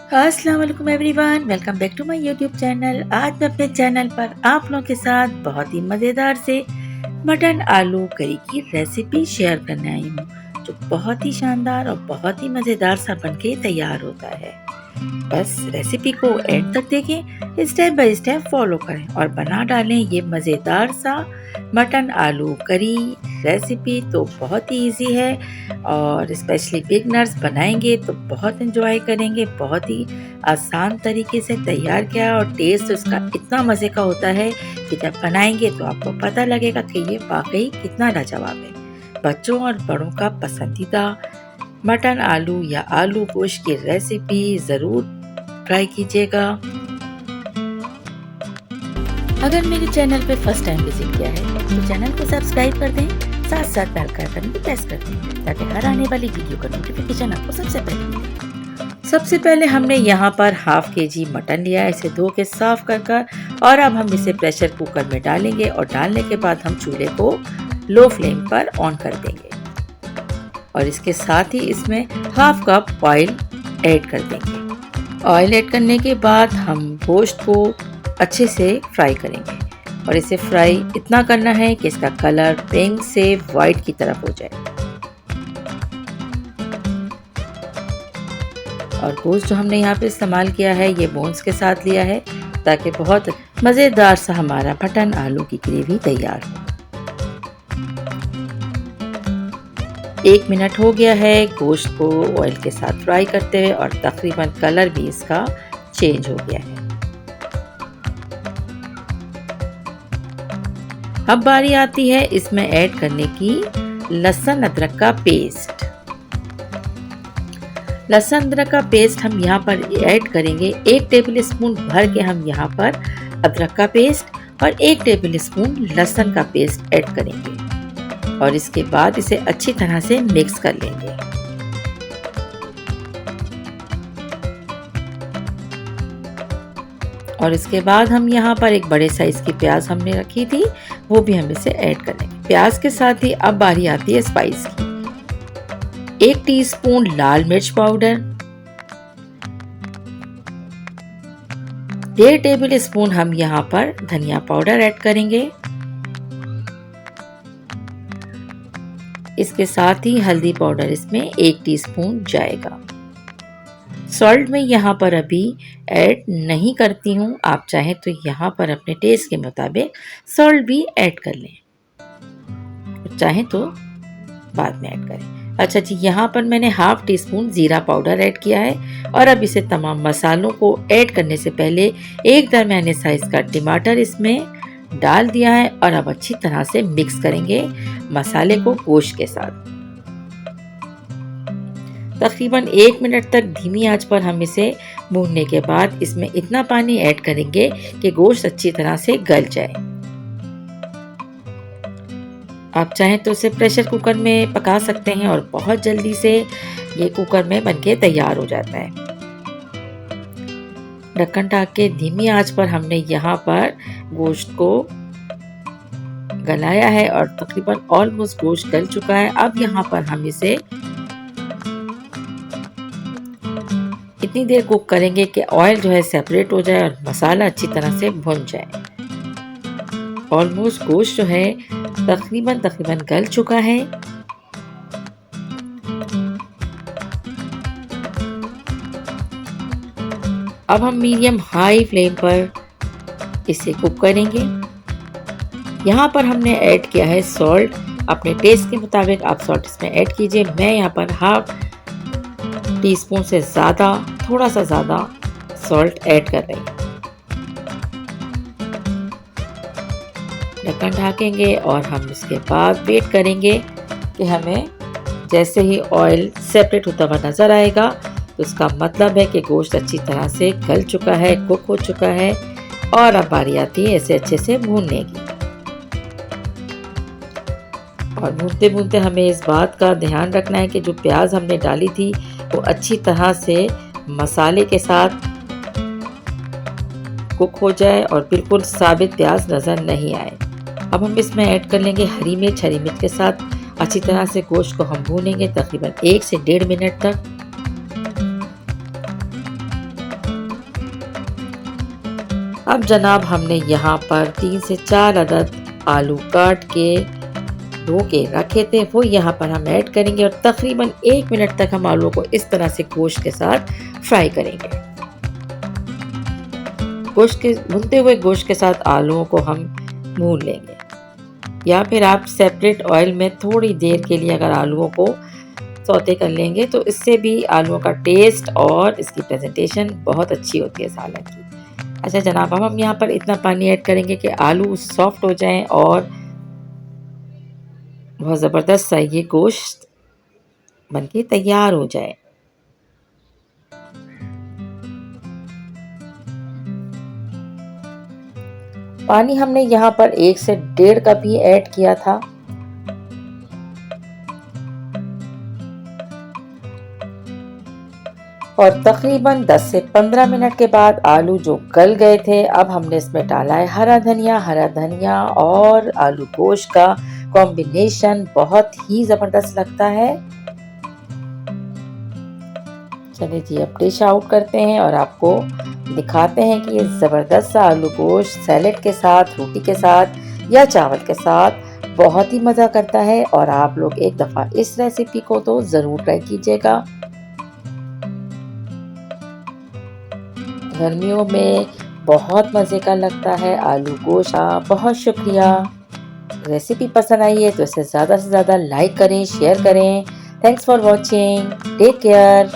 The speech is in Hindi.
अस्सलाम वालेकुम everyone, welcome back to my YouTube channel. आज मैं अपने चैनल पर आप लोगों के साथ बहुत ही मज़ेदार से मटन आलू करी की रेसिपी शेयर करने आई हूँ, जो बहुत ही शानदार और बहुत ही मज़ेदार सा बनके तैयार होता है। बस रेसिपी को एंड तक देखें, स्टेप बाय स्टेप फॉलो करें और बना डालें ये मज़ेदार सा मटन आलू करी रेसिपी। तो बहुत ही इजी है और स्पेशली बिगनर्स बनाएंगे तो बहुत एंजॉय करेंगे। बहुत ही आसान तरीके से तैयार किया और टेस्ट उसका इतना मज़े का होता है कि जब बनाएंगे तो आपको पता लगेगा कि ये वाकई कितना लाजवाब है। बच्चों और बड़ों का पसंदीदा मटन आलू या आलू गोश्त की रेसिपी ज़रूर ट्राई कीजिएगा। अगर मेरे चैनल पे फर्स्ट टाइम विजिट किया है तो चैनल को सब्सक्राइब कर दें, साथ साथ बेल का आइकन भी प्रेस कर दें ताकि हर आने वाली वीडियो का नोटिफिकेशन आपको सबसे पहले मिले। सबसे पहले हमने यहाँ पर हाफ केजी मटन लिया है, इसे धो के साफ कर और अब हम इसे प्रेशर कुकर में डालेंगे और डालने के बाद हम चूल्हे को लो फ्लेम पर ऑन कर देंगे और इसके साथ ही इसमें हाफ कप ऑयल ऐड कर देंगे। ऑयल ऐड करने के बाद हम गोश्त को अच्छे से फ्राई करेंगे और इसे फ्राई इतना करना है कि इसका कलर पिंक से वाइट की तरफ हो जाए। और गोश्त जो हमने यहाँ पे इस्तेमाल किया है ये बोन्स के साथ लिया है ताकि बहुत मज़ेदार सा हमारा मटन आलू की ग्रेवी तैयार हो। 1 मिनट हो गया है गोश्त को ऑयल के साथ फ्राई करते हुए और तकरीबन कलर भी इसका चेंज हो गया है। अब बारी आती है इसमें ऐड करने की लहसुन अदरक का पेस्ट। लहसुन अदरक का पेस्ट हम यहाँ पर ऐड करेंगे 1 टेबल स्पून भर के हम यहाँ पर अदरक का पेस्ट और 1 टेबल स्पून लहसुन का पेस्ट ऐड करेंगे और इसके बाद इसे अच्छी तरह से मिक्स कर लेंगे। और इसके बाद हम यहाँ पर एक बड़े साइज की प्याज हमने रखी थी वो भी हम इसे ऐड कर लेंगे। प्याज के साथ ही अब बारी आती है स्पाइस की। 1 टीस्पून लाल मिर्च पाउडर, 1.5 टेबल स्पून हम यहाँ पर धनिया पाउडर ऐड करेंगे। इसके साथ ही हल्दी पाउडर इसमें 1 टीस्पून जाएगा। सॉल्ट में यहाँ पर अभी ऐड नहीं करती हूँ, आप चाहें तो यहाँ पर अपने टेस्ट के मुताबिक सॉल्ट भी ऐड कर लें, चाहें तो बाद में ऐड करें। अच्छा जी, यहाँ पर मैंने हाफ टी स्पून जीरा पाउडर ऐड किया है और अब इसे तमाम मसालों को ऐड करने से पहले एक दरमियाने साइज का टमाटर इसमें डाल दिया है और अब अच्छी तरह से मिक्स करेंगे मसाले को गोश्त के साथ। तकरीबन 1 मिनट तक धीमी आंच पर हम इसे भूनने के बाद इसमें इतना पानी ऐड करेंगे कि गोश्त अच्छी तरह से गल जाए। आप चाहें तो इसे प्रेशर कुकर में पका सकते हैं और बहुत जल्दी से ये कुकर में बनके तैयार हो जाता है। ढक्कन ढक के धीमी आंच पर हमने यहाँ पर गोश्त को गलाया है और तकरीबन ऑलमोस्ट गोश्त गल चुका है। अब यहाँ पर हम इसे इतनी देर कुक करेंगे कि ऑयल जो है सेपरेट हो जाए और मसाला अच्छी तरह से भुन जाए। ऑलमोस्ट गोश्त जो है तकरीबन गल चुका है। अब हम मीडियम हाई फ्लेम पर इसे कुक करेंगे। यहाँ पर हमने ऐड किया है सॉल्ट, अपने टेस्ट के मुताबिक आप सॉल्ट इसमें ऐड कीजिए। मैं यहाँ पर हाफ टी स्पून से ज़्यादा, थोड़ा सा ज़्यादा सॉल्ट ऐड कर रही हूँ। ढक्कन ढकेंगे और हम इसके बाद वेट करेंगे कि हमें जैसे ही ऑयल सेपरेट होता हुआ नज़र आएगा तो उसका मतलब है कि गोश्त अच्छी तरह से गल चुका है, कुक हो चुका है। और अब बारी आती है इसे अच्छे से भूनने की। और भूनते भूनते हमें इस बात का ध्यान रखना है कि जो प्याज हमने डाली थी वो अच्छी तरह से मसाले के साथ कुक हो जाए और बिल्कुल साबित प्याज नज़र नहीं आए। अब हम इसमें ऐड कर लेंगे हरी मिर्च के साथ अच्छी तरह से गोश्त को हम भूनेंगे तकरीबन 1 से 1.5 मिनट तक। अब जनाब हमने यहाँ पर 3 से 4 अदद आलू काट के धो के रखे थे, वो यहाँ पर हम ऐड करेंगे और तकरीबन 1 मिनट तक हम आलू को इस तरह से गोश्त के साथ फ्राई करेंगे। भुनते हुए गोश्त के साथ आलूओं को हम भून लेंगे, या फिर आप सेपरेट ऑयल में थोड़ी देर के लिए अगर आलूओं को सौते कर लेंगे तो इससे भी आलूओं का टेस्ट और इसकी प्रेजेंटेशन बहुत अच्छी होती है सालन की। अच्छा जनाब, अब हम यहाँ पर इतना पानी ऐड करेंगे कि आलू सॉफ्ट हो जाएं और बहुत ज़बरदस्त सा ये गोश्त बनके तैयार हो जाए। पानी हमने यहाँ पर 1 से 1.5 कप ही ऐड किया था। और तकरीबन 10 से 15 मिनट के बाद आलू जो गल गए थे, अब हमने इसमें डाला है हरा धनिया और आलू गोश्त का कॉम्बिनेशन बहुत ही ज़बरदस्त लगता है। चलिए जी, अब डिश आउट करते हैं और आपको दिखाते हैं कि ये ज़बरदस्त सा आलू गोश्त सैलेड के साथ, रोटी के साथ या चावल के साथ बहुत ही मज़ा करता है। और आप लोग एक दफ़ा इस रेसिपी को तो ज़रूर ट्राई कीजिएगा। गर्मियों में बहुत मज़े का लगता है आलू गोश्त। बहुत शुक्रिया। रेसिपी पसंद आई है तो इसे ज़्यादा से ज़्यादा लाइक करें, शेयर करें। Thanks for watching. Take care.